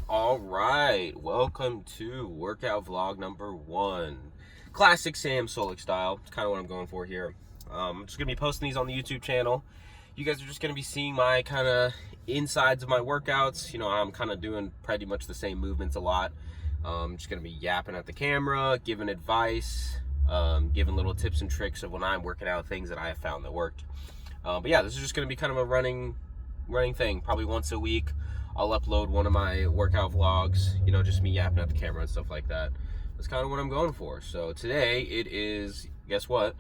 All right, welcome to workout vlog number 1. Classic Sam Solik style. It's kind of what I'm going for here. I'm just going to be posting these on the YouTube channel. You guys are just going to be seeing my kind of insides of my workouts. You know, I'm kind of doing pretty much the same movements a lot. Just going to be yapping at the camera, giving advice, giving little tips and tricks of when I'm working out, things that I have found that worked. But yeah, this is just going to be kind of a running thing. Probably once a week I'll upload one of my workout vlogs, you know, just me yapping at the camera and stuff like that. That's kind of what I'm going for. So today it is, guess what?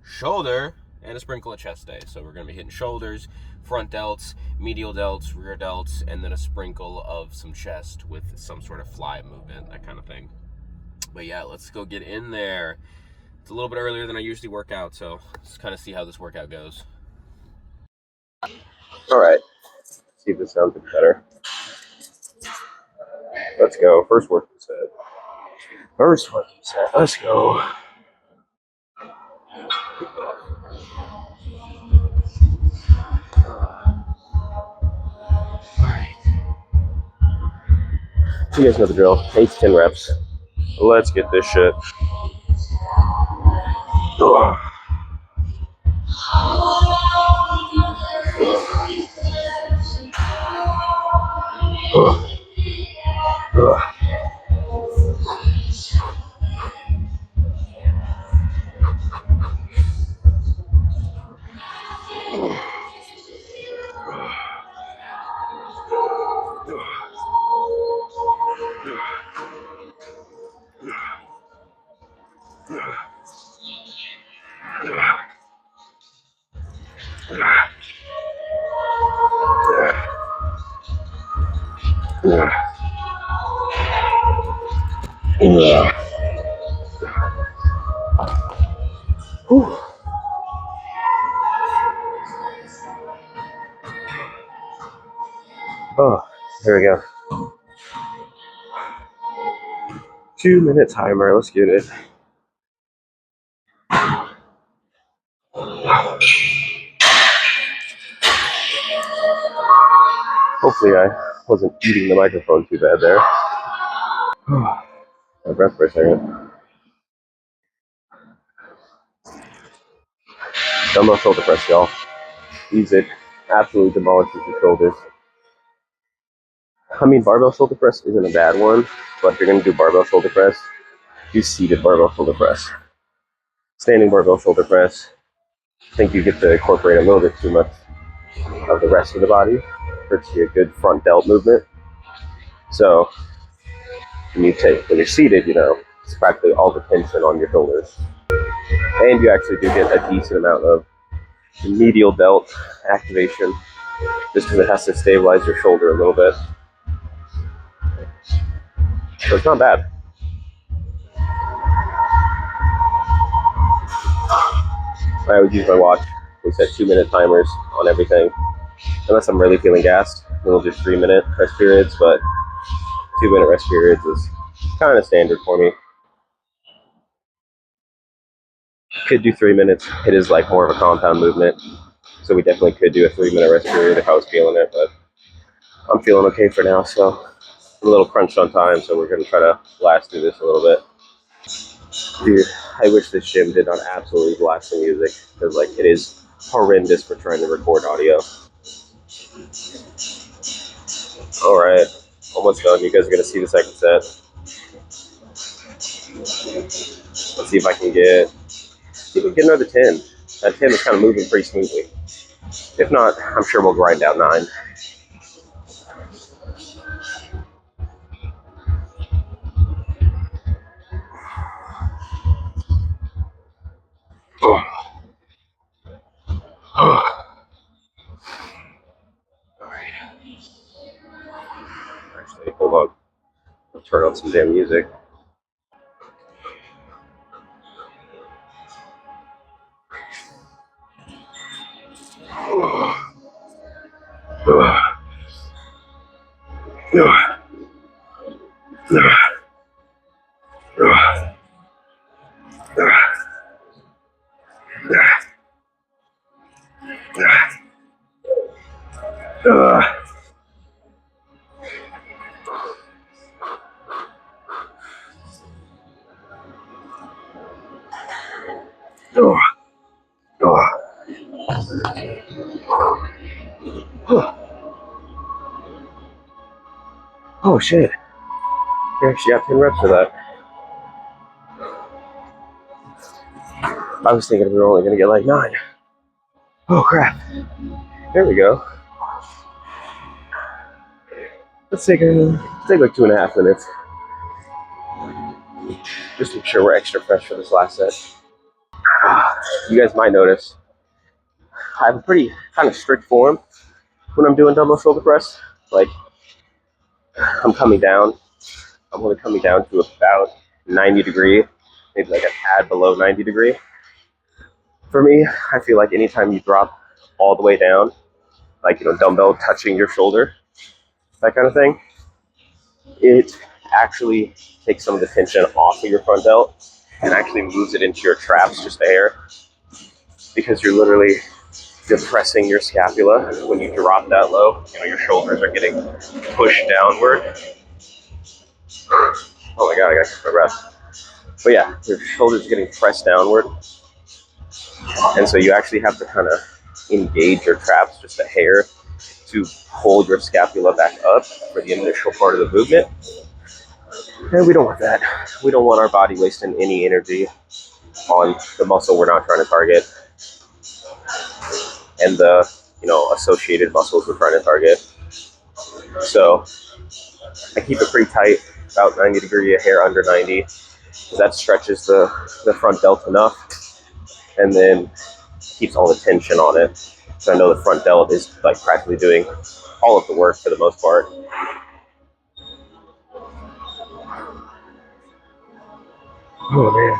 Shoulder and a sprinkle of chest day. So we're going to be hitting shoulders, front delts, medial delts, rear delts, and then a sprinkle of some chest with some sort of fly movement, that kind of thing. But yeah, let's go get in there. It's a little bit earlier than I usually work out, so let's kind of see how this workout goes. All right, see if this sounds better. Let's go. First working set. Let's go. Alright. You guys know the drill. 8 to 10 reps. Let's get this shit. Ugh. Ugh. Ugh. Oh, there we go. 2-minute timer. Let's get it. Hopefully I wasn't eating the microphone too bad there. My breath for a second. Dumbbell shoulder press, y'all. Use it. Absolutely demolishes your shoulders. I mean, barbell shoulder press isn't a bad one, but if you're going to do barbell shoulder press, do seated barbell shoulder press. Standing barbell shoulder press, I think you get to incorporate a little bit too much of the rest of the body for it to be a good front delt movement. So when you're seated, you know, it's practically all the tension on your shoulders. And you actually do get a decent amount of medial delt activation just because it has to stabilize your shoulder a little bit. So it's not bad. I always use my watch. We set 2-minute timers on everything. Unless I'm really feeling gassed, then we'll do 3-minute rest periods, but 2-minute rest periods is kind of standard for me. Could do 3 minutes. It is like more of a compound movement, so we definitely could do a 3-minute rest period if I was feeling it, but I'm feeling okay for now, so I'm a little crunched on time, so we're going to try to blast through this a little bit. Dude, I wish this gym did not absolutely blast the music, because like it is horrendous for trying to record audio. Alright, almost done. You guys are going to see the second set. Let's see if I can get another 10. That 10 is kind of moving pretty smoothly. If not, I'm sure we'll grind out 9. Oh. Oh. Alright. Actually, hold on. I'll turn on some damn music. Oh, oh. Oh shit. You actually have 10 reps for that. I was thinking we were only going to get like 9. Oh crap. There we go. Let's take like 2.5 minutes. Just to make sure we're extra fresh for this last set. You guys might notice I have a pretty kind of strict form when I'm doing dumbbell shoulder press. Like I'm coming down. I'm only coming down to about 90 degree, maybe like a tad below 90 degree. For me, I feel like anytime you drop all the way down, like, dumbbell touching your shoulder, that kind of thing, it actually takes some of the tension off of your front delt and actually moves it into your traps just a hair, because you're literally depressing your scapula when you drop that low. Your shoulders are getting pushed downward. Oh my god, I gotta catch my breath. But yeah, your shoulders are getting pressed downward, and so you actually have to kind of engage your traps just a hair to hold your scapula back up for the initial part of the movement. And we don't want that. We don't want our body wasting any energy on the muscle we're not trying to target and the associated muscles we're trying to target. So I keep it pretty tight, about 90 degree, a hair under 90, because that stretches the front delt enough and then keeps all the tension on it. So I know the front delt is like practically doing all of the work for the most part. Oh man.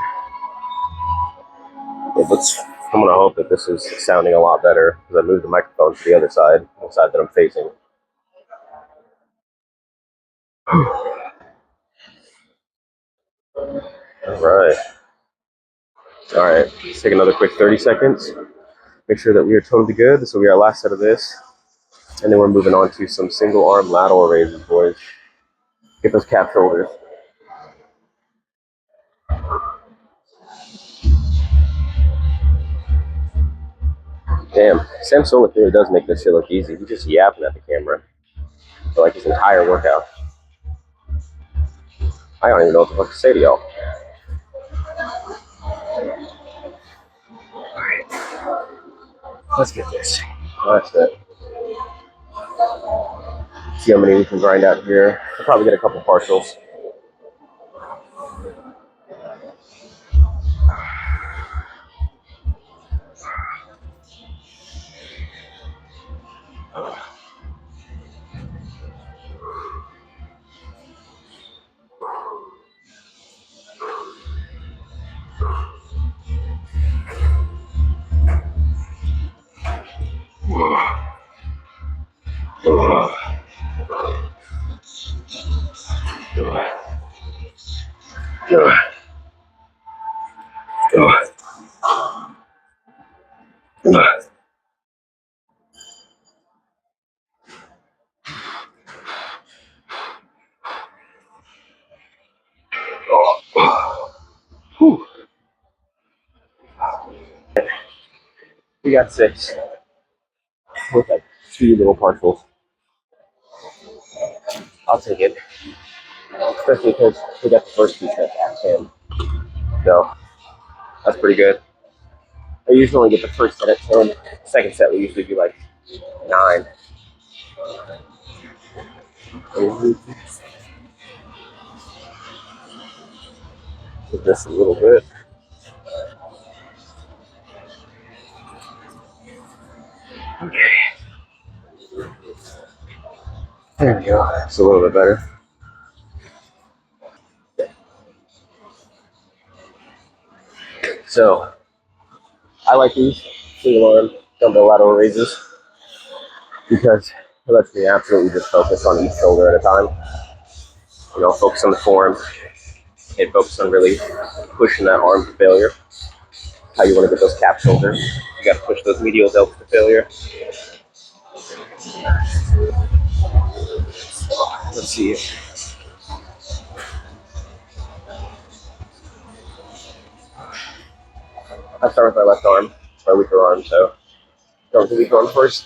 I'm gonna hope that this is sounding a lot better because I moved the microphone to the other side, the side that I'm facing. All right, let's take another quick 30 seconds. Make sure that we are totally good. This will be our last set of this. And then we're moving on to some single arm lateral raises, boys. Get those calf shoulders. Damn, Sam Solik really does make this shit look easy. He's just yapping at the camera for like his entire workout. I don't even know what the fuck to say to y'all. Alright, let's get this. That's it. See how many we can grind out here. I'll probably get a couple partials. We got 6 with like 2 little partials. I'll take it, especially because we got the first 2 sets at 10. So that's pretty good. I usually only get the first set at 10. Second set will usually be like 9. Just a little bit. Okay. There we go. It's a little bit better. So I like these single arm dumbbell lateral raises because it lets me absolutely just focus on each shoulder at a time. Focus on the form and focus on really pushing that arm to failure. How you want to get those calf shoulders. You got to push those medial delts to failure. Let's see. I start with my left arm. It's my weaker arm, so start with the weaker arm first.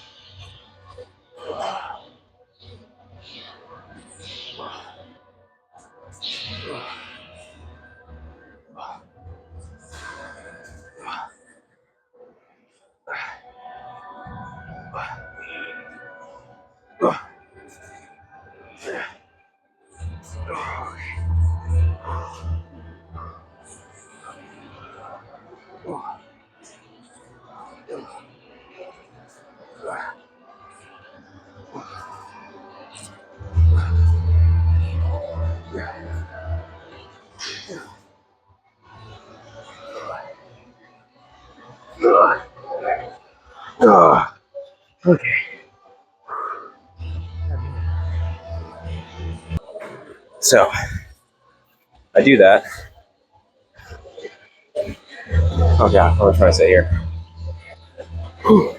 Okay. So I do that. Oh yeah, what am I trying to say here? One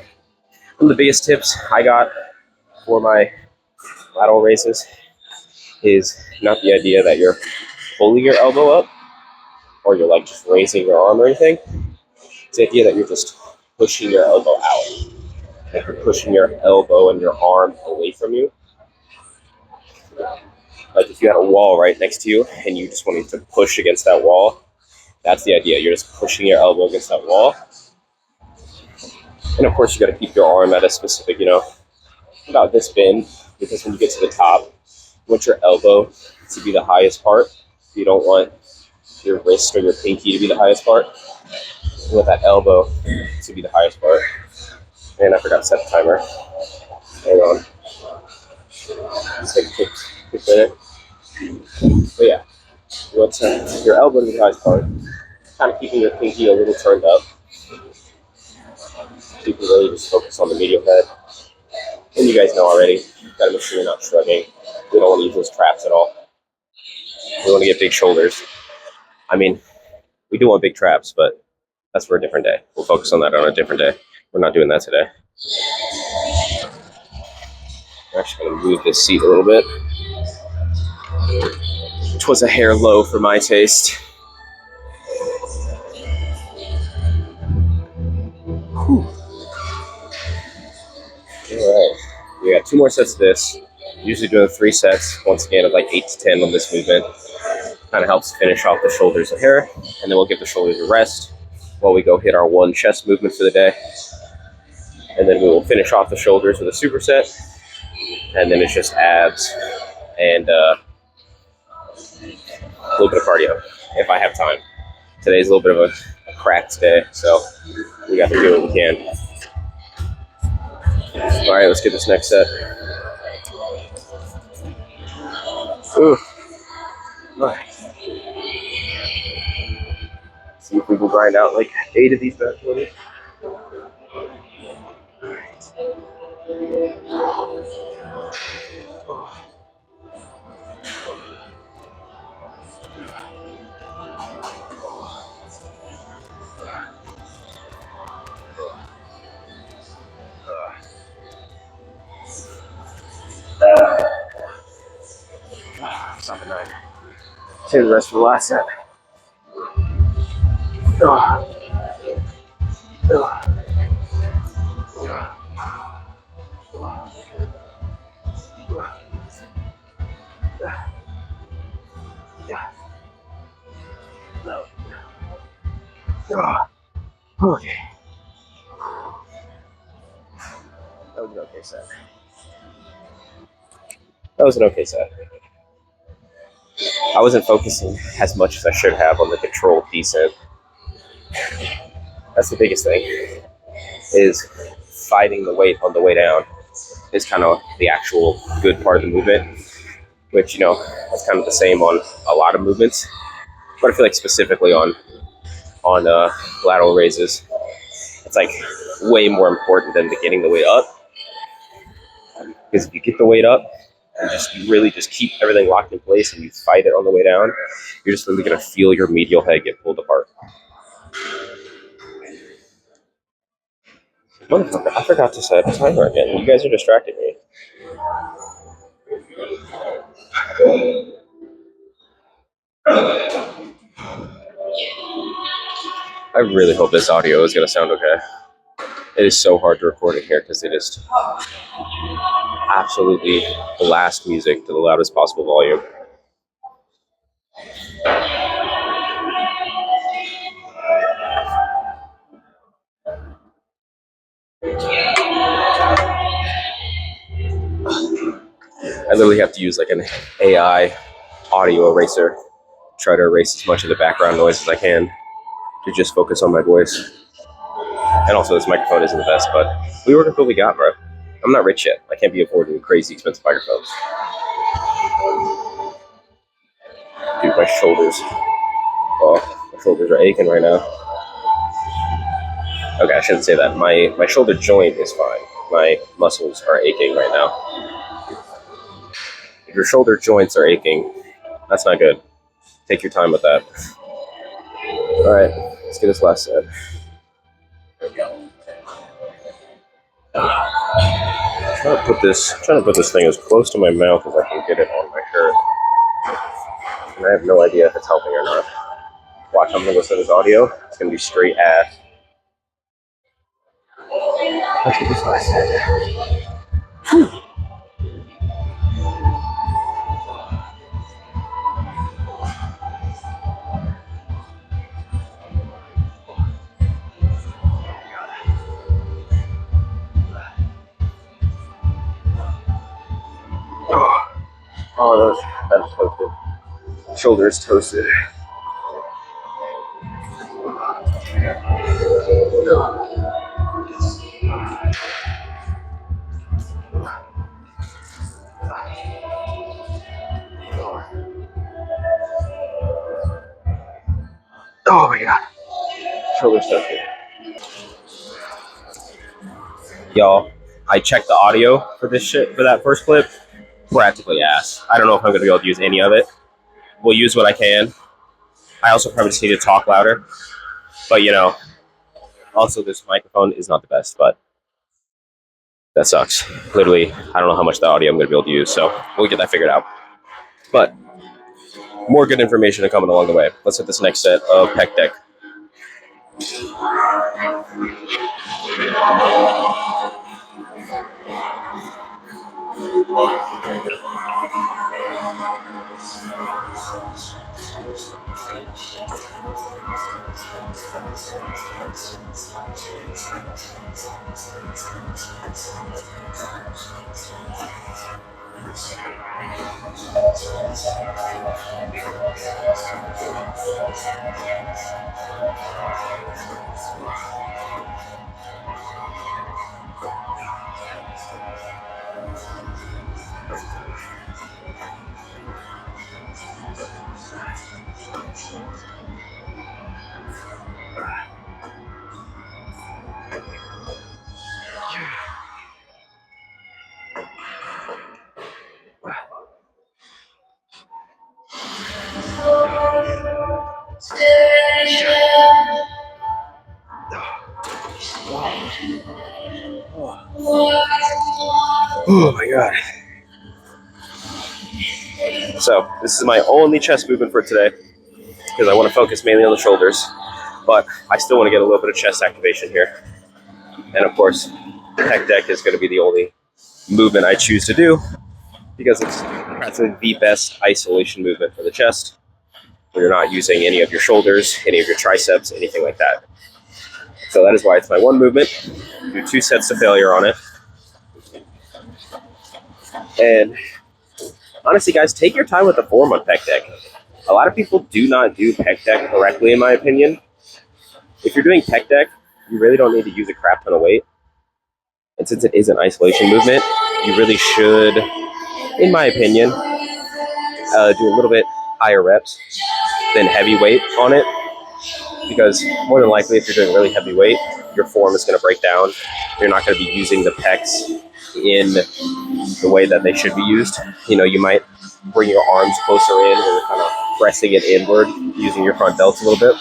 of the biggest tips I got for my lateral raises is not the idea that you're pulling your elbow up or you're like just raising your arm or anything. It's the idea that you're just pushing your elbow out. Like you're pushing your elbow and your arm away from you. Like if you had a wall right next to you and you just wanted to push against that wall, that's the idea. You're just pushing your elbow against that wall. And of course, you got to keep your arm at a specific, about this bend, because when you get to the top, you want your elbow to be the highest part. You don't want your wrist or your pinky to be the highest part. You want that elbow to be the highest part. And I forgot to set the timer. Hang on. Just take a quick minute. But yeah, you want your elbow to be the highest part. Kind of keeping your pinky a little turned up. So you can really just focus on the medial head. And you guys know already, you gotta make sure you're not shrugging. We don't want to use those traps at all. We want to get big shoulders. I mean, we do want big traps, but that's for a different day. We'll focus on that on a different day. We're not doing that today. I'm actually going to move this seat a little bit, which was a hair low for my taste. Whew. All right, we got 2 more sets of this. Usually doing 3 sets, once again, of like 8 to 10 on this movement. Kind of helps finish off the shoulders and hair, and then we'll give the shoulders a rest while we go hit our 1 chest movement for the day. And then we will finish off the shoulders with a superset, and then it's just abs and a little bit of cardio if I have time. Today's a little bit of a cracked day, so we got to do what we can. All right, let's get this next set. Ooh. All right. See if we can grind out like 8 of these bad boys. Stop at 9. Save the rest for the last set. Okay. That was an okay set. I wasn't focusing as much as I should have on the controlled descent. That's the biggest thing, is fighting the weight on the way down is kind of the actual good part of the movement, which, that's kind of the same on a lot of movements. But I feel like specifically on lateral raises, it's like way more important than getting the weight up. Because if you get the weight up and you really just keep everything locked in place and you fight it on the way down, you're just really going to feel your medial head get pulled apart. Motherfucker, I forgot to set a timer again. You guys are distracting me. I really hope this audio is going to sound okay. It is so hard to record in here because they just absolutely blast music to the loudest possible volume. I literally have to use like an AI audio eraser, try to erase as much of the background noise as I can to just focus on my voice. And also, this microphone isn't the best, but we work with what we got, bro. I'm not rich yet. I can't be affording crazy expensive microphones. Dude, my shoulders. Oh, my shoulders are aching right now. Okay, I shouldn't say that. My shoulder joint is fine. My muscles are aching right now. If your shoulder joints are aching, that's not good. Take your time with that. All right, let's get this last set. Trying to put this thing as close to my mouth as I can get it on my shirt. And I have no idea if it's helping or not. Watch, I'm gonna listen to this audio. It's gonna be straight ass. Let's get this last set. Oh, that's toasted. Shoulders toasted. Oh my god. Shoulders toasted. Y'all, I checked the audio for this shit, for that first clip. Practically ass. I don't know if I'm gonna be able to use any of it. We'll use what I can. I also probably just need to talk louder. But you know, also this microphone is not the best, but that sucks. Literally, I don't know how much the audio I'm gonna be able to use, so we'll get that figured out. But more good information coming along the way. Let's hit this next set of pec deck. Oh my god. So, this is my only chest movement for today because I want to focus mainly on the shoulders, but I still want to get a little bit of chest activation here. And of course, pec deck is going to be the only movement I choose to do because it's practically the best isolation movement for the chest. You're not using any of your shoulders, any of your triceps, anything like that. So that is why it's my one movement. Do 2 sets to failure on it. And honestly, guys, take your time with the form on pec deck. A lot of people do not do pec deck correctly, in my opinion. If you're doing pec deck, you really don't need to use a crap ton of weight. And since it is an isolation movement, you really should, in my opinion, do a little bit higher reps than heavy weight on it. Because more than likely, if you're doing really heavy weight, your form is going to break down. You're not going to be using the pecs in the way that they should be used. You know, you might bring your arms closer in where you're kind of pressing it inward using your front delts a little bit.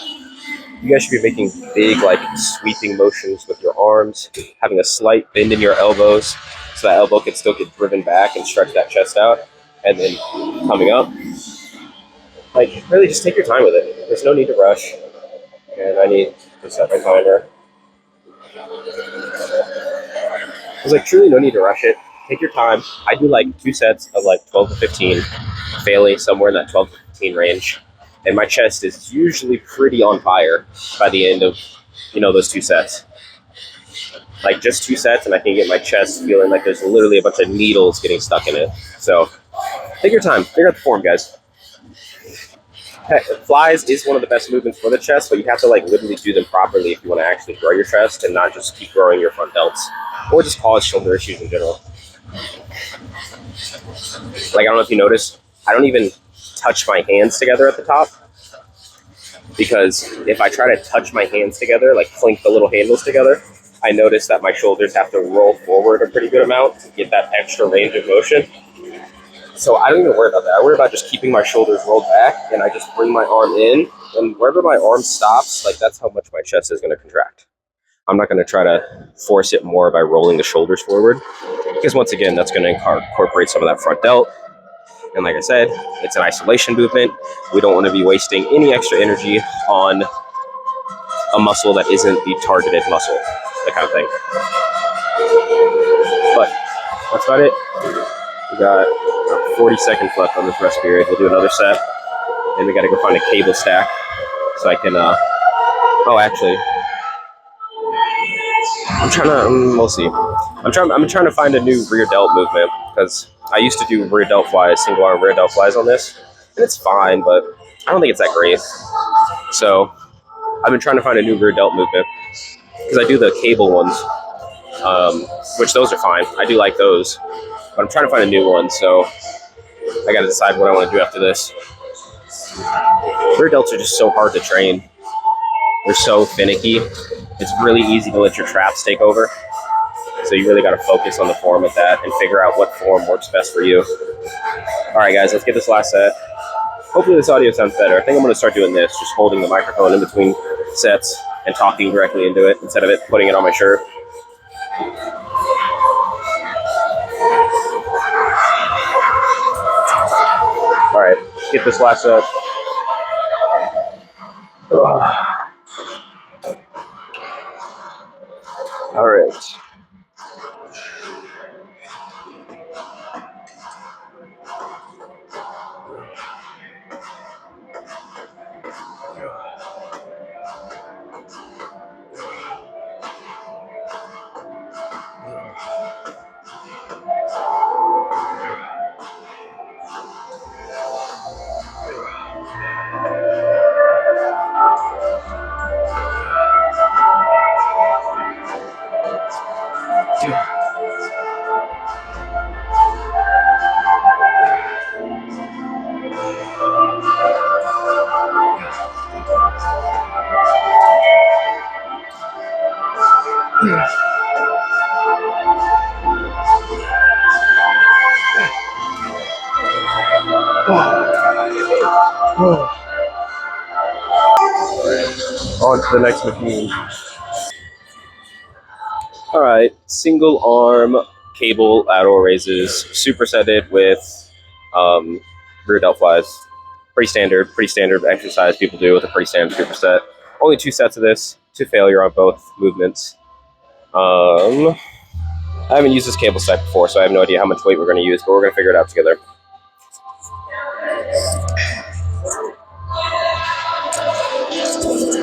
You guys should be making big, like, sweeping motions with your arms, having a slight bend in your elbows so that elbow can still get driven back and stretch that chest out, and then coming up. Like, really just take your time with it. There's no need to rush. And I need to set my timer. There's like truly no need to rush it. Take your time. I do like 2 sets of like 12 to 15, failing somewhere in that 12 to 15 range. And my chest is usually pretty on fire by the end of, those 2 sets. Like just 2 sets, and I can get my chest feeling like there's literally a bunch of needles getting stuck in it. So take your time. Figure out the form, guys. Flies is one of the best movements for the chest, but you have to like literally do them properly if you want to actually grow your chest and not just keep growing your front delts or just cause shoulder issues in general. Like, I don't know if you noticed, I don't even touch my hands together at the top, because if I try to touch my hands together, like clink the little handles together, I notice that my shoulders have to roll forward a pretty good amount to get that extra range of motion. So I don't even worry about that. I worry about just keeping my shoulders rolled back, and I just bring my arm in, and wherever my arm stops, like that's how much my chest is going to contract. I'm not going to try to force it more by rolling the shoulders forward, because once again, that's going to incorporate some of that front delt. And like I said, it's an isolation movement. We don't want to be wasting any extra energy on a muscle that isn't the targeted muscle, that kind of thing. But that's about it. We got 40 seconds left on this rest period. We'll do another set, and we got to go find a cable stack so I can. Actually, I'm trying to. We'll see. I'm trying to find a new rear delt movement, because I used to do rear delt flies, single arm rear delt flies on this, and it's fine, but I don't think it's that great. So I've been trying to find a new rear delt movement, because I do the cable ones, which those are fine. I do like those, but I'm trying to find a new one, so I got to decide what I want to do after this. Rear delts are just so hard to train. They're so finicky. It's really easy to let your traps take over. So you really got to focus on the form of that and figure out what form works best for you. All right, guys, let's get this last set. Hopefully this audio sounds better. I think I'm going to start doing this, just holding the microphone in between sets and talking directly into it instead of putting it on my shirt. All right, let's get this last set. All right. On to the next machine. All right, single arm cable lateral raises, supersetted with rear delt flies. Pretty standard exercise people do with a pretty standard superset. Only 2 sets of this to failure on both movements. I haven't used this cable stack before, so I have no idea how much weight we're going to use, but we're going to figure it out together.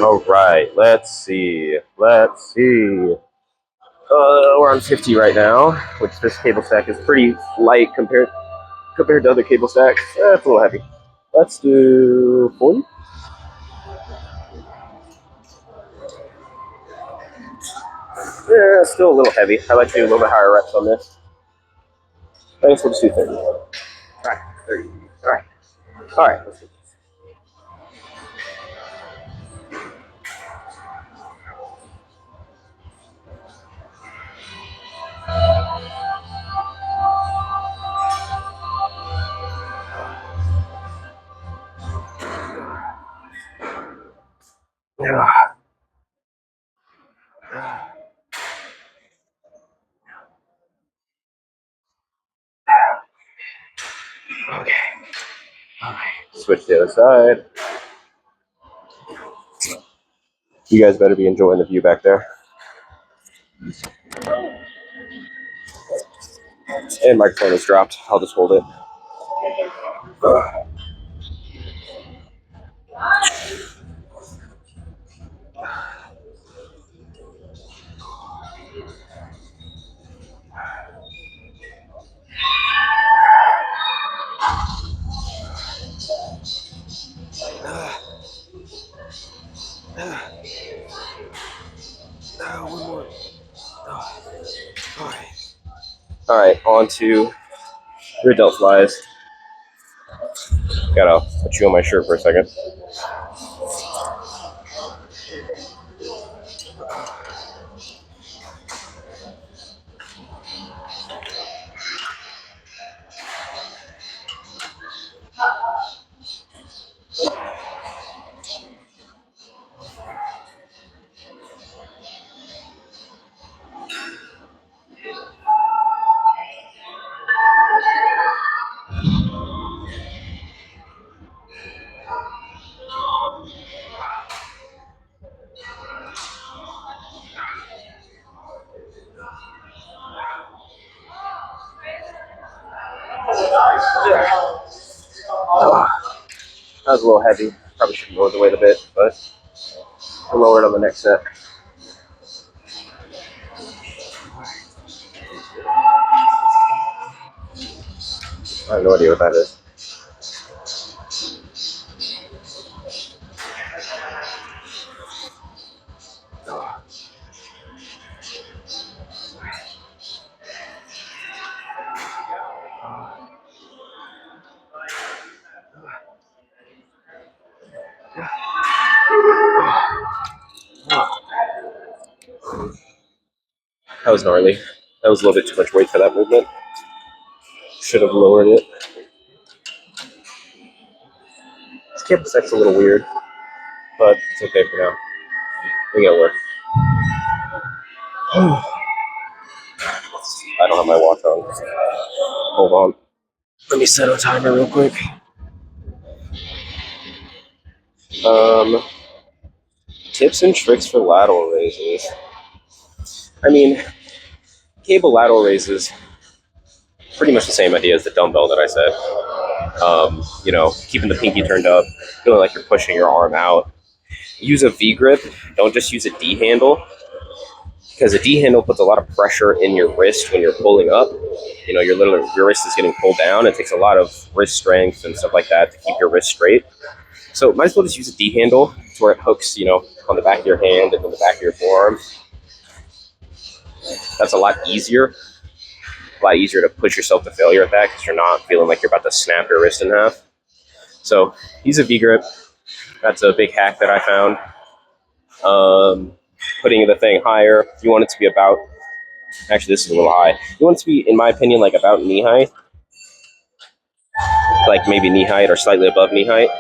All right, let's see. We're on 50 right now, which this cable stack is pretty light compared to other cable stacks. It's a little heavy. Let's do 40. Yeah, still a little heavy. I like to do a little bit higher reps on this. I guess we'll just do 30. All right, 30. All right. All right, let's do this. Okay. All right. Switch to the other side. You guys better be enjoying the view back there. And microphone is dropped. I'll just hold it. One more. All right, on to rear delt flies. Gotta put you on my shirt for a second. That was a little heavy. Probably should lower the weight a bit, but we'll lower it on the next set. I have no idea what that is. That was gnarly. That was a little bit too much weight for that movement. Should have lowered it. This camp set's a little weird, but it's okay for now. We gotta work. I don't have my watch on. Hold on. Let me set a timer real quick. Tips and tricks for lateral raises. I mean, cable lateral raises, pretty much the same idea as the dumbbell that I said. Keeping the pinky turned up, feeling like you're pushing your arm out. Use a V grip. Don't just use a D handle, because a D handle puts a lot of pressure in your wrist when you're pulling up. Your wrist is getting pulled down. It takes a lot of wrist strength and stuff like that to keep your wrist straight. So might as well just use a D handle to where it hooks, on the back of your hand and on the back of your forearm. That's a lot easier to push yourself to failure at that, because you're not feeling like you're about to snap your wrist in half. So use a V grip. That's a big hack that I found. Putting the thing higher. You want it to be about, actually this is a little high. You want it to be, in my opinion, like about knee height. Like maybe knee height or slightly above knee height.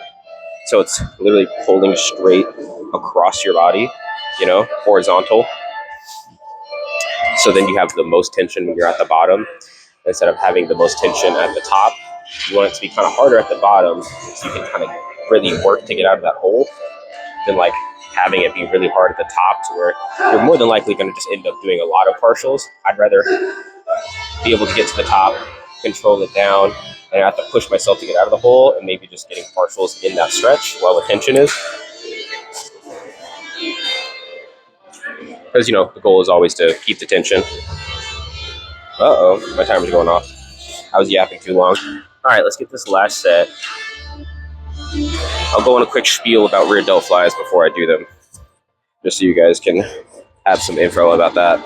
So it's literally pulling straight across your body, horizontal. So then you have the most tension when you're at the bottom, instead of having the most tension at the top. You want it to be kind of harder at the bottom, so you can kind of really work to get out of that hole, than like having it be really hard at the top, to where you're more than likely going to just end up doing a lot of partials. I'd rather be able to get to the top, control it down, and I have to push myself to get out of the hole, and maybe just getting partials in that stretch while the tension is. Because, the goal is always to keep the tension. Uh-oh, my timer's going off. I was yapping too long. All right, let's get this last set. I'll go on a quick spiel about rear delt flies before I do them, just so you guys can have some info about that.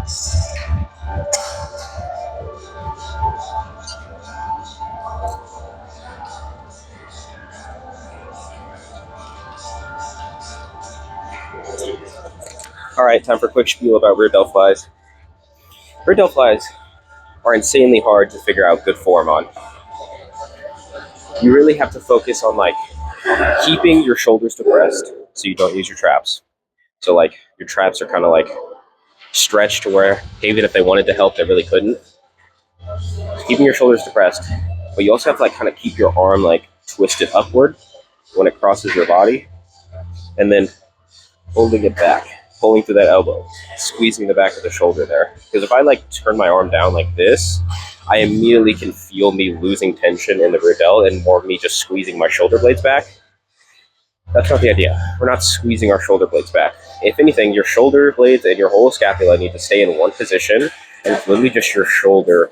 All right, time for a quick spiel about rear delt flies. Rear delt flies are insanely hard to figure out good form on. You really have to focus on like keeping your shoulders depressed so you don't use your traps. So like your traps are kind of like stretched to where even if they wanted to help, they really couldn't. Keeping your shoulders depressed, but you also have to like kind of keep your arm like twisted upward when it crosses your body, and then holding it back, pulling through that elbow, squeezing the back of the shoulder there. Because if I like turn my arm down like this, I immediately can feel me losing tension in the rear delt and more of me just squeezing my shoulder blades back. That's not the idea. We're not squeezing our shoulder blades back. If anything, your shoulder blades and your whole scapula need to stay in one position, and it's literally just your shoulder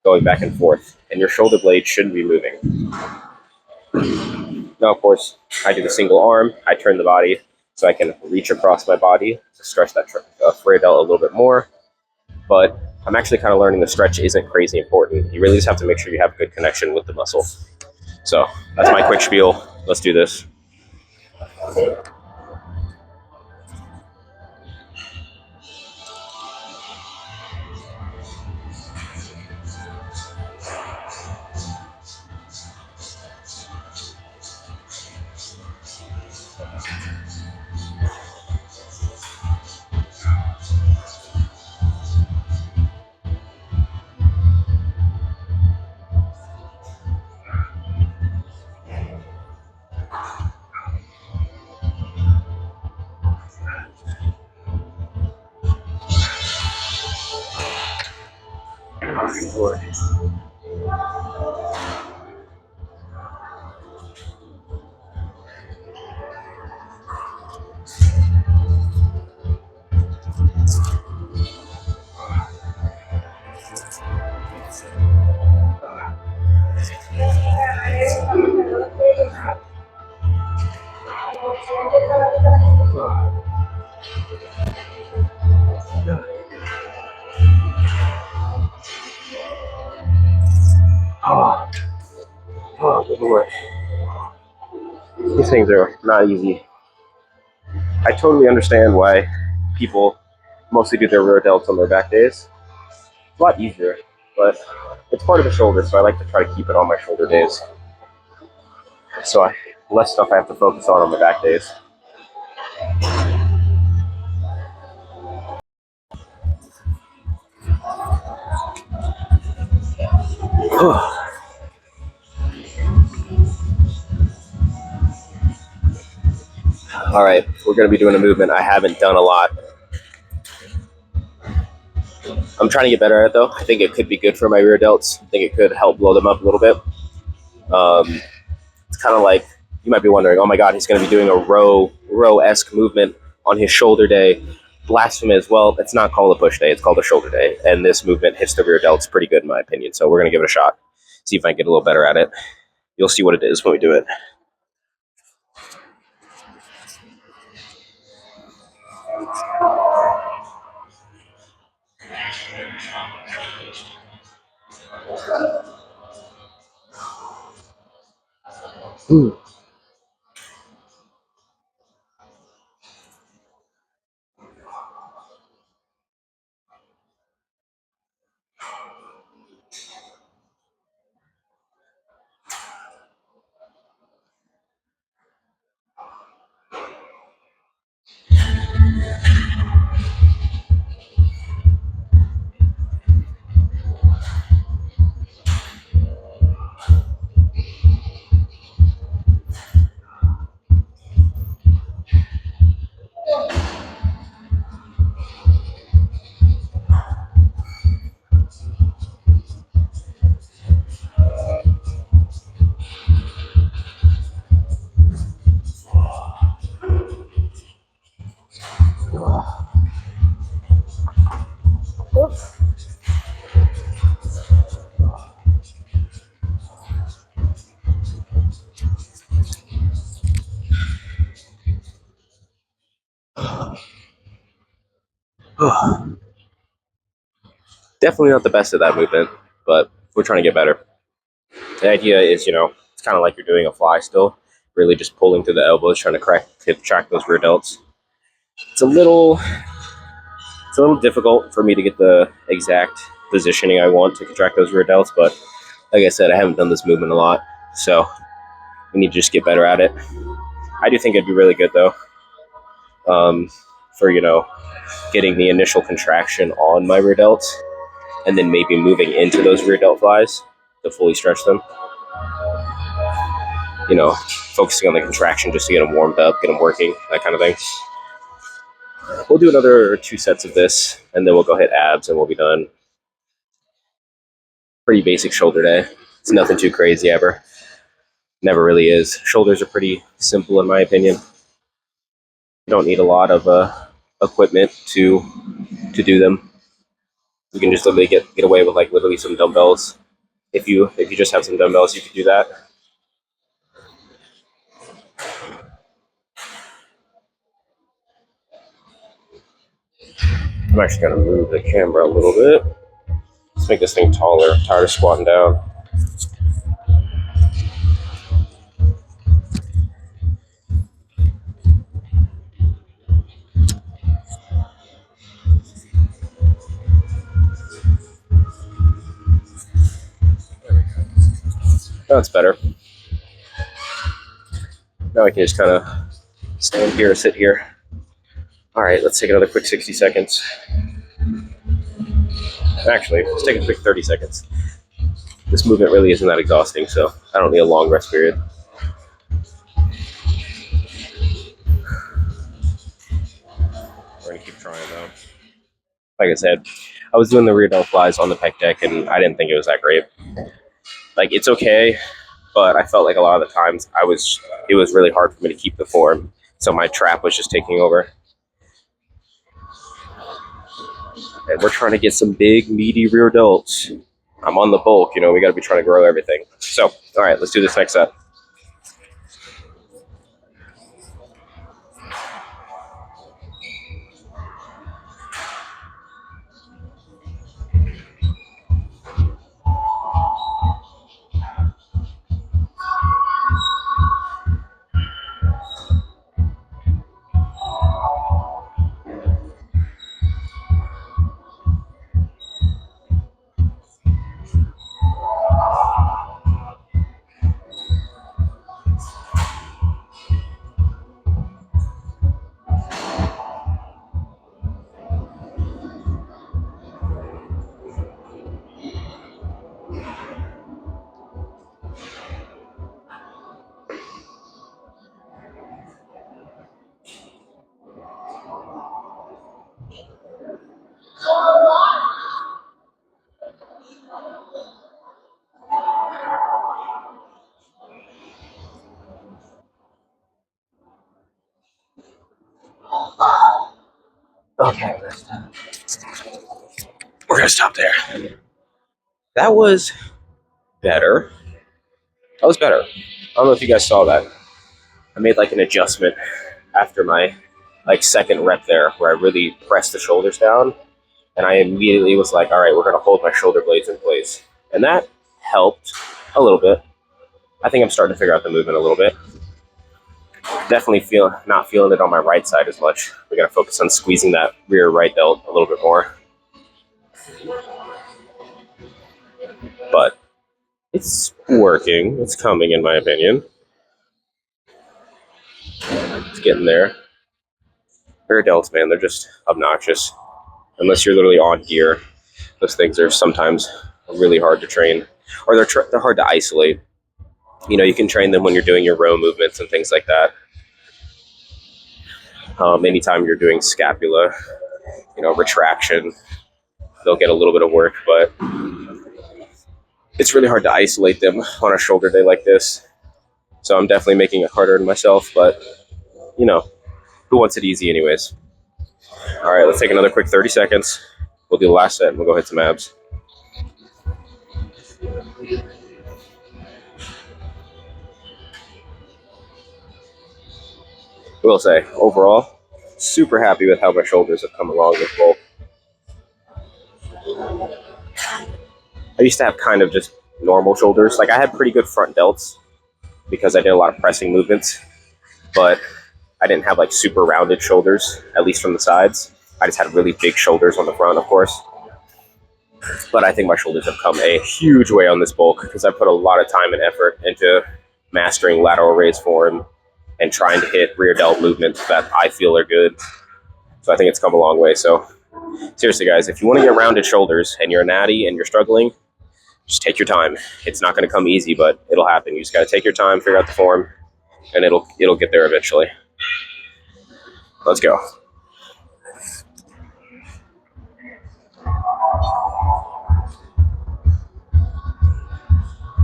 going back and forth, and your shoulder blade shouldn't be moving. Now, of course, I do the single arm. I turn the body so I can reach across my body to stretch that rear delt a little bit more. But I'm actually kind of learning the stretch isn't crazy important. You really just have to make sure you have good connection with the muscle. So that's my quick spiel. Let's do this. Oh, good Lord. These things are not easy. I totally understand why people mostly do their rear delts on their back days. It's a lot easier, but it's part of the shoulder, so I like to try to keep it on my shoulder days. So less stuff I have to focus on my back days. All right, we're going to be doing a movement I haven't done a lot. I'm trying to get better at it, though. I think it could be good for my rear delts. I think it could help blow them up a little bit. It's kind of like, you might be wondering, oh my God, he's going to be doing a row-esque movement on his shoulder day. Blasphemous. Well, it's not called a push day. It's called a shoulder day. And this movement hits the rear delts pretty good, in my opinion. So we're going to give it a shot. See if I can get a little better at it. You'll see what it is when we do it. Ooh. Definitely not the best at that movement, but we're trying to get better. The idea is, it's kind of like you're doing a fly still, really just pulling through the elbows, trying to track those rear delts. It's a little difficult for me to get the exact positioning I want to contract those rear delts, but like I said, I haven't done this movement a lot, so we need to just get better at it. I do think it'd be really good though, for getting the initial contraction on my rear delts, and then maybe moving into those rear delt flies to fully stretch them. Focusing on the contraction just to get them warmed up, get them working, that kind of thing. We'll do another 2 sets of this, and then we'll go hit abs, and we'll be done. Pretty basic shoulder day. It's nothing too crazy ever. Never really is. Shoulders are pretty simple in my opinion. You don't need a lot of equipment to do them. You can just literally get away with like literally some dumbbells. If you just have some dumbbells, you could do that. I'm actually gonna move the camera a little bit. Let's make this thing taller. I'm tired of squatting down. That's better. Now I can just kind of stand here, sit here. All right, let's take another quick 60 seconds. Actually, let's take a quick 30 seconds. This movement really isn't that exhausting, so I don't need a long rest period. We're gonna keep trying though. Like I said, I was doing the rear delt flies on the pec deck, and I didn't think it was that great. Like, it's okay, but I felt like a lot of the times it was really hard for me to keep the form, so my trap was just taking over. And we're trying to get some big, meaty rear delts. I'm on the bulk, we got to be trying to grow everything. So, all right, let's do this next set. Okay, we're gonna stop there. That was better. That was better. I don't know if you guys saw that. I made like an adjustment after my second rep there, where I really pressed the shoulders down, and I immediately was like, all right, we're gonna hold my shoulder blades in place, and that helped a little bit. I think I'm starting to figure out the movement a little bit. Definitely not feeling it on my right side as much. We gotta focus on squeezing that rear right delt a little bit more. But it's working. It's coming, in my opinion. It's getting there. Rear delts, man, they're just obnoxious. Unless you're literally on gear, those things are sometimes really hard to train, or they're hard to isolate. You can train them when you're doing your row movements and things like that. Anytime you're doing scapula, retraction, they'll get a little bit of work, but it's really hard to isolate them on a shoulder day like this. So I'm definitely making it harder on myself, but who wants it easy anyways? All right, let's take another quick 30 seconds. We'll do the last set and we'll go hit some abs. I will say, overall, super happy with how my shoulders have come along with bulk. I used to have kind of just normal shoulders. Like I had pretty good front delts because I did a lot of pressing movements, but I didn't have like super rounded shoulders, at least from the sides. I just had really big shoulders on the front, of course. But I think my shoulders have come a huge way on this bulk because I put a lot of time and effort into mastering lateral raise form and trying to hit rear delt movements that I feel are good. So I think it's come a long way. So seriously, guys, if you want to get rounded shoulders and you're a natty and you're struggling, just take your time. It's not going to come easy, but it'll happen. You just got to take your time, figure out the form, and it'll get there eventually. Let's go.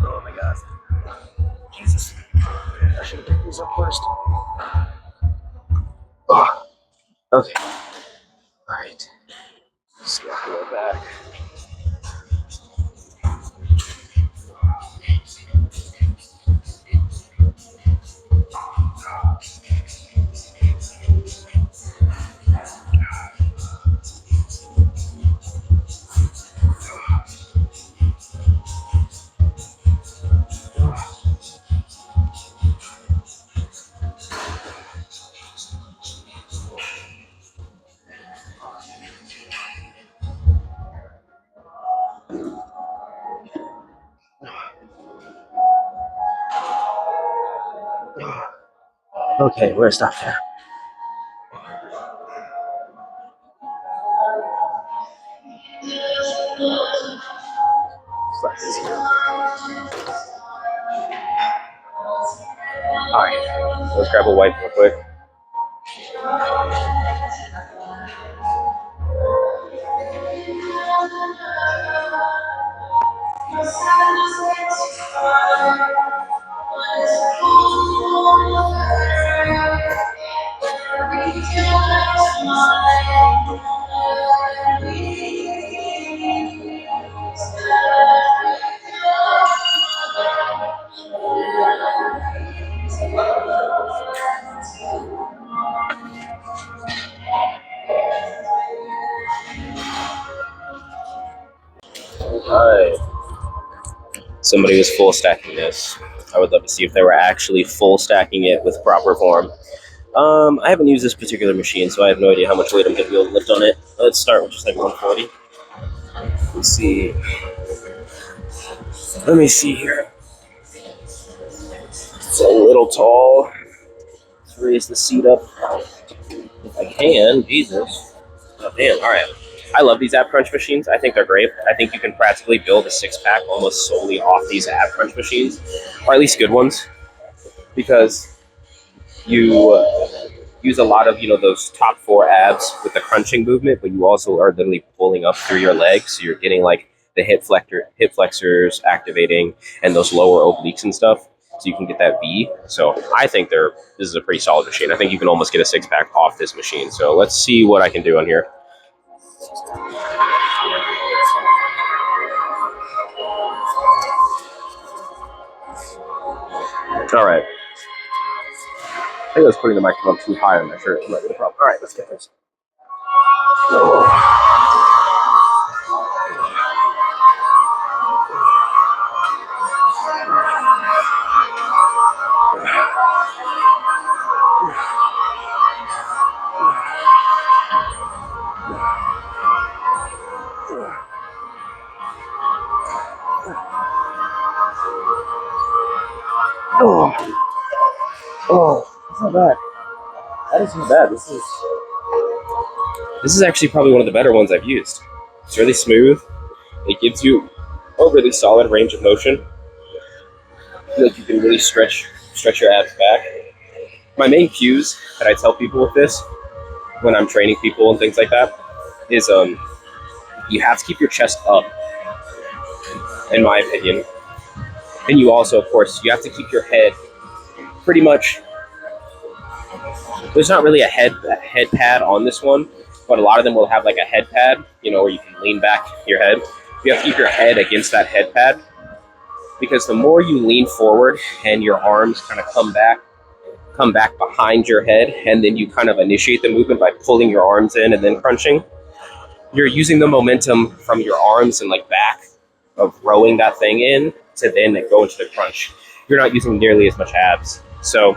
Oh my God. Jesus. I should have picked these up first. Oh. Okay. All right. Just go back. Okay, we're stop there. All right, let's grab a wipe real quick. Alright. Somebody was full stacking this. I would love to see if they were actually full stacking it with proper form. I haven't used this particular machine, so I have no idea how much weight I'm going to be able to lift on it. Let's start with just like 140. Let's see. Let me see here. It's a little tall. Let's raise the seat up if I can. Jesus. Oh, damn. All right. I love these ab crunch machines. I think they're great. I think you can practically build a six-pack almost solely off these ab crunch machines, or at least good ones, because you use a lot of, those top four abs with the crunching movement, but you also are literally pulling up through your legs, so you're getting like the hip flexors activating and those lower obliques and stuff, so you can get that V. So I think this is a pretty solid machine. I think you can almost get a six-pack off this machine. So let's see what I can do on here. All right. I think I was putting the microphone too high on my shirt. Might be the problem. All right, let's get this. Oh, that's not bad. That isn't bad. This is actually probably one of the better ones I've used. It's really smooth. It gives you a really solid range of motion. I feel like you can really stretch your abs back. My main cues that I tell people with this, when I'm training people and things like that, is you have to keep your chest up, in my opinion. And you also, of course, you have to keep your head pretty much. There's not really a head pad on this one, but a lot of them will have like a head pad, where you can lean back your head. You have to keep your head against that head pad, because the more you lean forward and your arms kind of come back behind your head, and then you kind of initiate the movement by pulling your arms in and then crunching, you're using the momentum from your arms and like back of rowing that thing in to then go into the crunch, you're not using nearly as much abs. So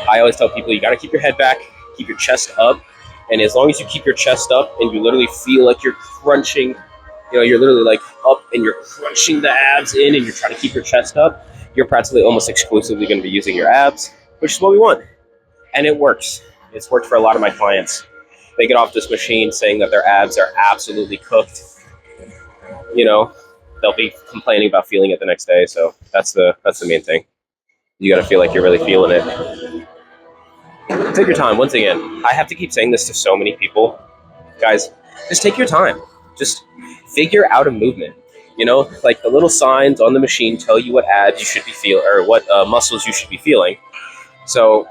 I always tell people you got to keep your head back, keep your chest up, and as long as you keep your chest up and you literally feel like you're crunching, you're literally like up and you're crunching the abs in and you're trying to keep your chest up, you're practically almost exclusively going to be using your abs, which is what we want. And it works. It's worked for a lot of my clients. They get off this machine saying that their abs are absolutely cooked. They'll be complaining about feeling it the next day. So that's the main thing. You got to feel like you're really feeling it. Take your time. Once again, I have to keep saying this to so many people. Guys, just take your time. Just figure out a movement. Like the little signs on the machine tell you what abs you should be feeling or what muscles you should be feeling. So,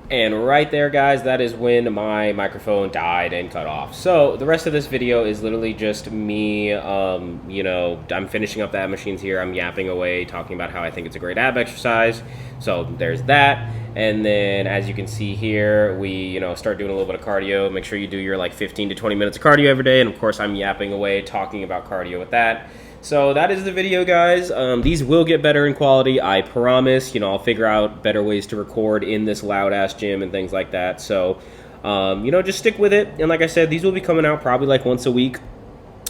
and right there, guys, that is when my microphone died and cut off. So the rest of this video is literally just me, I'm finishing up the ab machines here. I'm yapping away, talking about how I think it's a great ab exercise. So there's that. And then as you can see here, we, start doing a little bit of cardio. Make sure you do your like 15 to 20 minutes of cardio every day. And of course, I'm yapping away, talking about cardio with that. So that is the video, guys. These will get better in quality, I promise. I'll figure out better ways to record in this loud-ass gym and things like that. So, just stick with it. And like I said, these will be coming out probably like once a week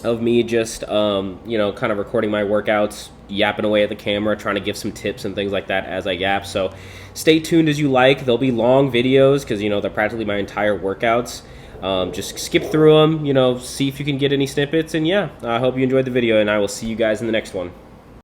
of me just, kind of recording my workouts, yapping away at the camera, trying to give some tips and things like that as I yap. So stay tuned as you like. They'll be long videos because, they're practically my entire workouts. Just skip through them, see if you can get any snippets. And yeah, I hope you enjoyed the video, and I will see you guys in the next one.